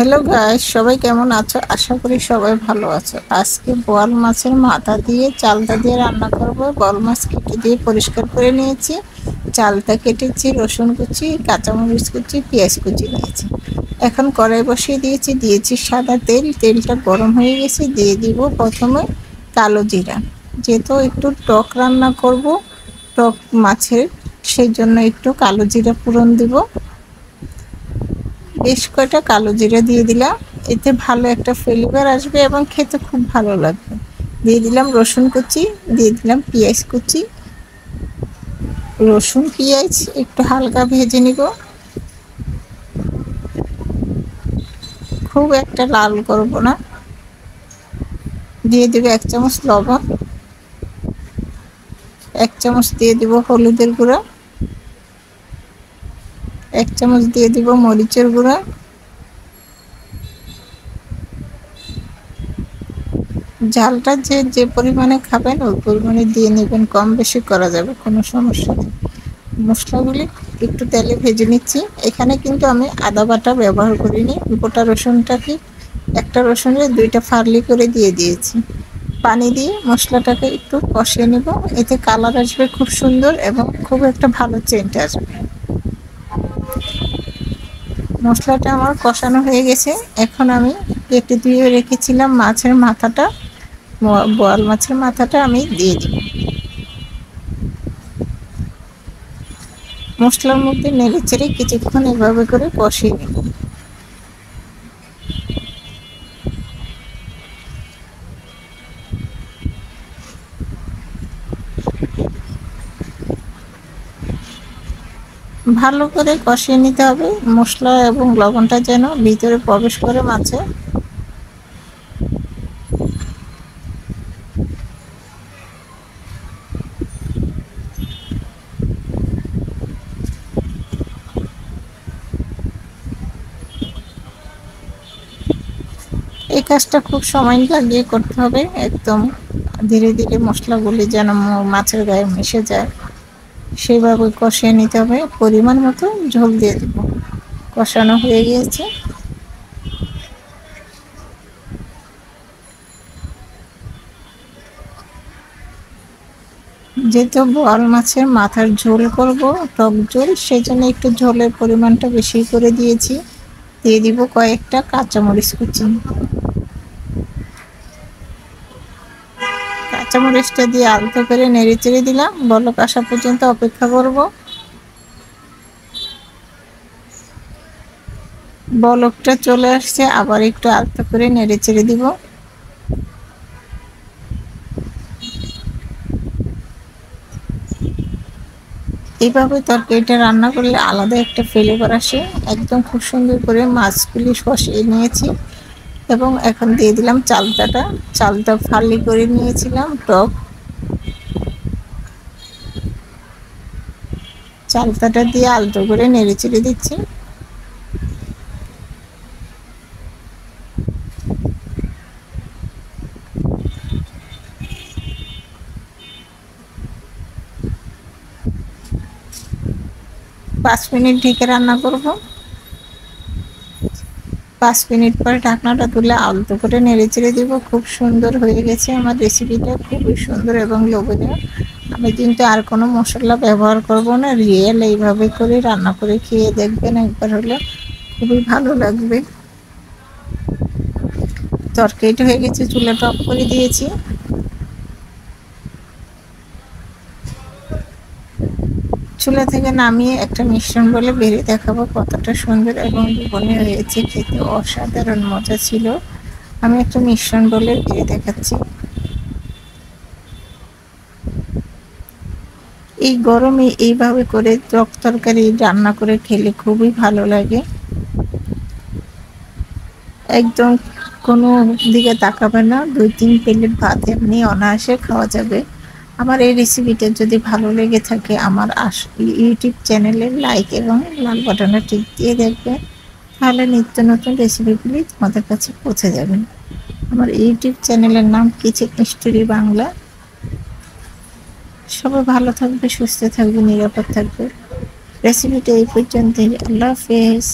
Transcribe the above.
Hello guys, সবাই কেমন আছো? আশা করি সবাই ভালো আছো। আজকে বোয়াল মাছের মাথা দিয়ে চালতা দিয়ে রান্না করব। বোয়াল মাছ কেটে দিয়ে পরিষ্কার করে নিয়েছি, চালতা কেটেছি, রসুন কুচি, কাঁচামরিচ কুচি, পেঁয়াজ কুচি নিয়েছি। এখন কড়াই বসিয়ে দিয়েছি সাদা তেল। তেলটা গরম হয়ে গেছে, দিয়ে দিব প্রথমে কালো জিরা। যেহেতু একটু টক রান্না করব, টক মাছের, সেই জন্য একটু কালো জিরা ফোড়ন দিব। বেশ কয়টা কালো জিরা দিয়ে দিলাম, এতে ভালো একটা ফ্লেভার আসবে এবং খেতে খুব ভালো লাগবে। দিয়ে দিলাম রসুন কুচি, দিয়ে দিলাম পেঁয়াজ কুচি। রসুন পেঁয়াজ একটু হালকা ভেজে নিব, খুব একটা লাল করব না। দিয়ে দেব 1 চামচ লবণ, 1 চামচ দিয়ে দেব হলুদের গুঁড়া, 1 চামচ দিয়ে দিব মরিচের গুঁড়া, ঝালটা যে যে পরিমাণে খাবেন ওই পরিমাণে দিয়ে নেবেন, কম বেশি করা যাবে, কোনো সমস্যা নেই। মশলাগুলি একটু তেলে ভেজে নিচ্ছি। এখানে কিন্তু আমি আদা বাটা ব্যবহার করিনি, গোটা রসুনটাকে একটা রসুনের 2টা ফালি করে দিয়ে দিয়েছি। পানি দিয়ে মশলাটাকে একটু কষিয়ে নেব, এতে কালার আসবে খুব সুন্দর এবং খুব একটা ভালো সেন্ট আসবে। মশলাটা আমার কষানো হয়ে গেছে। এখন আমি কেটে ধুয়ে রেখেছিলাম মাছের মাথাটা, বোয়াল মাছের মাথাটা আমি দিয়ে দিব। মশলার মধ্যে নেড়ে চেড়ে কিছুক্ষণ এভাবে করে কষিয়ে নেব। ভালো করে কষিয়ে নিতে হবে, মশলা এবং লবণটা যেন ভিতরে প্রবেশ করে মাছে। এই কাজটা খুব সময় লাগিয়ে করতে হবে, একদম ধীরে ধীরে মশলাগুলি যেন মাছের গায়ে মিশে যায়, সেইভাবে কষিয়ে নিতে হবে। পরিমাণ মতো ঝোল দিয়ে দেব। কষানো হয়ে গিয়েছে। যেহেতু বোয়াল মাছের মাথার ঝোল করব, টক ঝোল, সেই জন্য একটু ঝোলের পরিমাণটা বেশি করে দিয়েছি। দিয়ে দিব কয়েকটা কাঁচামরিচ কুচি। কাঁচামরিচটা দিয়ে আলতো করে নেড়ে চেড়ে দিলাম, বলক আসা পর্যন্ত অপেক্ষা করব। বলকটা চলে আসছে, আবার একটু আলতো করে নেড়ে চেড়ে দিব। এইভাবে তরকারিটা রান্না করলে আলাদা একটা ফ্লেভার আসে। একদম খুব সুন্দর করে মাছগুলি কষিয়ে নিয়েছি এবং এখন দিয়ে দিলাম চালতাটা। চালতা ফালি করে নিয়েছিলাম টক, চালতাটা দিয়ে আলতো করে নেড়ে চেড়ে দিচ্ছি। পাঁচ মিনিট ঢেকে রান্না করব। 5 মিনিট পরে ঢাকনাটা তুলে আলতো করে নেড়ে চেড়ে দিব। খুব সুন্দর হয়ে গেছে আমার রেসিপিটা, খুবই সুন্দর এবং লোভনীয়। আমি কিন্তু আর কোনো মশলা ব্যবহার করব না, রিয়েল এইভাবে করে রান্না করে খেয়ে দেখবেন একবার হলে, খুবই ভালো লাগবে। তরকারিটা হয়ে গেছে, চুলাটা অফ করে দিয়েছি। চুলা থেকে নামিয়ে একটা মিশ্রণ বলে বেড়ে দেখাবো কতটা সুন্দর এবং লোভনীয় হয়েছে, খেতে অসাধারণ মজা ছিল। আমি একটা মিশ্রণ বলে বেড়ে দেখাচ্ছি। এই গরমে এইভাবে করে টক তরকারি রান্না করে খেলে খুবই ভালো লাগে। একদম কোনো দিকে তাকাবে না, 2-3 প্লেট ভাত এমনি অনায়াসে খাওয়া যাবে। আমার এই রেসিপিটা যদি ভালো লেগে থাকে, আমার ইউটিউব চ্যানেলে লাইক এবং লাল বাটনে টিপ দিয়ে দেখবে, তাহলে নিত্য নতুন রেসিপিগুলি তোমাদের কাছে পৌঁছে যাবে। আমার ইউটিউব চ্যানেলের নাম কিচেন স্টোরি বাংলা। সবাই ভালো থাকবে, সুস্থ থাকবে, নিরাপদ থাকবে। রেসিপিটা এই পর্যন্তই। আল্লাহ হাফেজ।